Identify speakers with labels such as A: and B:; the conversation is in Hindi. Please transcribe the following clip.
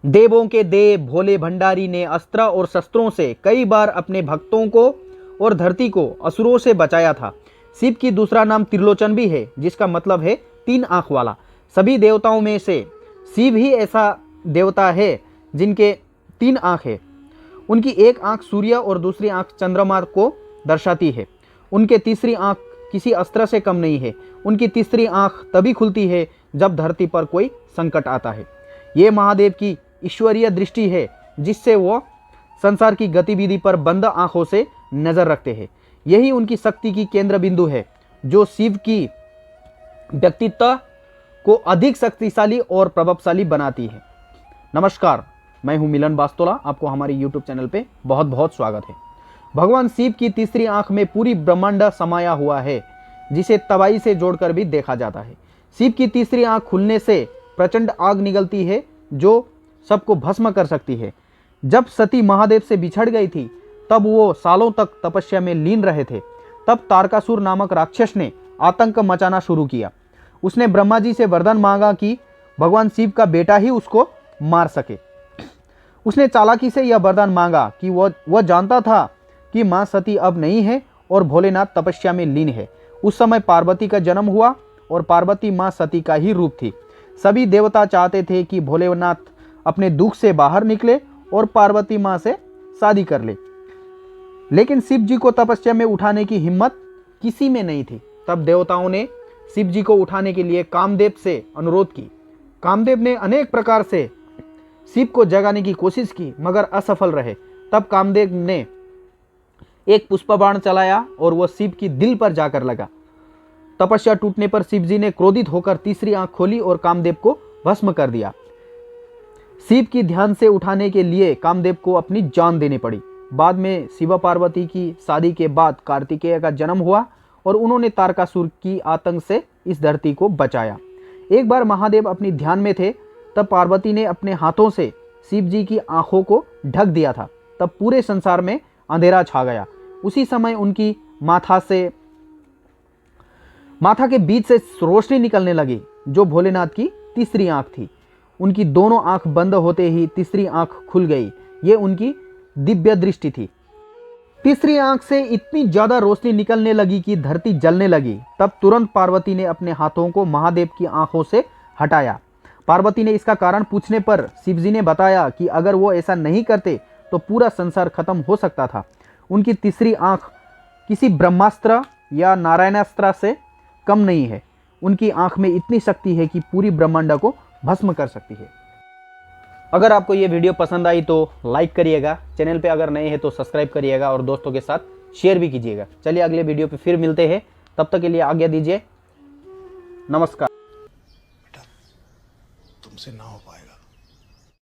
A: देवों के देव भोले भंडारी ने अस्त्र और शस्त्रों से कई बार अपने भक्तों को और धरती को असुरों से बचाया था। शिव की दूसरा नाम त्रिलोचन भी है, जिसका मतलब है 3 आंख वाला। सभी देवताओं में से शिव ही ऐसा देवता है जिनके 3 आंख है। उनकी एक आंख सूर्य और दूसरी आंख चंद्रमा को दर्शाती है। उनके तीसरी आंख किसी अस्त्र से कम नहीं है। उनकी तीसरी आंख तभी खुलती है जब धरती पर कोई संकट आता है। ये महादेव की ईश्वरीय दृष्टि है, जिससे वो संसार की गतिविधि पर बंद आंखों से नजर रखते हैं। यही उनकी शक्ति की केंद्र बिंदु है, जो शिव की व्यक्तित्व को अधिक शक्तिशाली और प्रभावशाली बनाती है। नमस्कार, मैं हूं मिलन बास्तोला। आपको हमारे YouTube चैनल पे बहुत बहुत स्वागत है। भगवान शिव की तीसरी आंख में पूरी ब्रह्मांड समाया हुआ है, जिसे तबाही से जोड़कर भी देखा जाता है। शिव की तीसरी आंख खुलने से प्रचंड आग निकलती है, जो सबको भस्म कर सकती है। जब सती महादेव से बिछड़ गई थी, तब वो सालों तक तपस्या में लीन रहे थे। तब तारकासुर नामक राक्षस ने आतंक मचाना शुरू किया। उसने ब्रह्मा जी से वरदान मांगा कि भगवान शिव का बेटा ही उसको मार सके। उसने चालाकी से यह वरदान मांगा कि वह जानता था कि मां सती अब नहीं है और भोलेनाथ तपस्या में लीन है। उस समय पार्वती का जन्म हुआ और पार्वती मां सती का ही रूप थी। सभी देवता चाहते थे कि भोलेनाथ अपने दुख से बाहर निकले और पार्वती मां से शादी कर ले, लेकिन शिव जी को तपस्या में उठाने की हिम्मत किसी में नहीं थी। तब देवताओं ने शिव जी को उठाने के लिए कामदेव से अनुरोध की। कामदेव ने अनेक प्रकार से शिव को जगाने की कोशिश की, मगर असफल रहे। तब कामदेव ने एक पुष्प बाण चलाया और वह शिव की दिल पर जाकर लगा। तपस्या टूटने पर शिव जी ने क्रोधित होकर तीसरी आंख खोली और कामदेव को भस्म कर दिया। शिव की ध्यान से उठाने के लिए कामदेव को अपनी जान देनी पड़ी। बाद में शिव पार्वती की शादी के बाद कार्तिकेय का जन्म हुआ और उन्होंने तारकासुर की आतंक से इस धरती को बचाया। एक बार महादेव अपनी ध्यान में थे, तब पार्वती ने अपने हाथों से शिव जी की आंखों को ढक दिया था। तब पूरे संसार में अंधेरा छा गया। उसी समय उनकी माथा के बीच से रोशनी निकलने लगी, जो भोलेनाथ की तीसरी आंख थी। उनकी दोनों आंख बंद होते ही तीसरी आंख खुल गई। ये उनकी दिव्य दृष्टि थी। तीसरी आंख से इतनी ज्यादा रोशनी निकलने लगी कि धरती जलने लगी। तब तुरंत पार्वती ने अपने हाथों को महादेव की आंखों से हटाया। पार्वती ने इसका कारण पूछने पर शिवजी ने बताया कि अगर वो ऐसा नहीं करते तो पूरा संसार खत्म हो सकता था। उनकी तीसरी आंख किसी ब्रह्मास्त्र या नारायणास्त्र से कम नहीं है। उनकी आंख में इतनी शक्ति है कि पूरी ब्रह्मांड को भस्म कर सकती है। अगर आपको ये वीडियो पसंद आई तो लाइक करिएगा, चैनल पे अगर नए हैं तो सब्सक्राइब करिएगा और दोस्तों के साथ शेयर भी कीजिएगा। चलिए अगले वीडियो पे फिर मिलते हैं, तब तक के लिए आज्ञा दीजिए। नमस्कार।
B: बेटा, तुमसे ना हो पाएगा।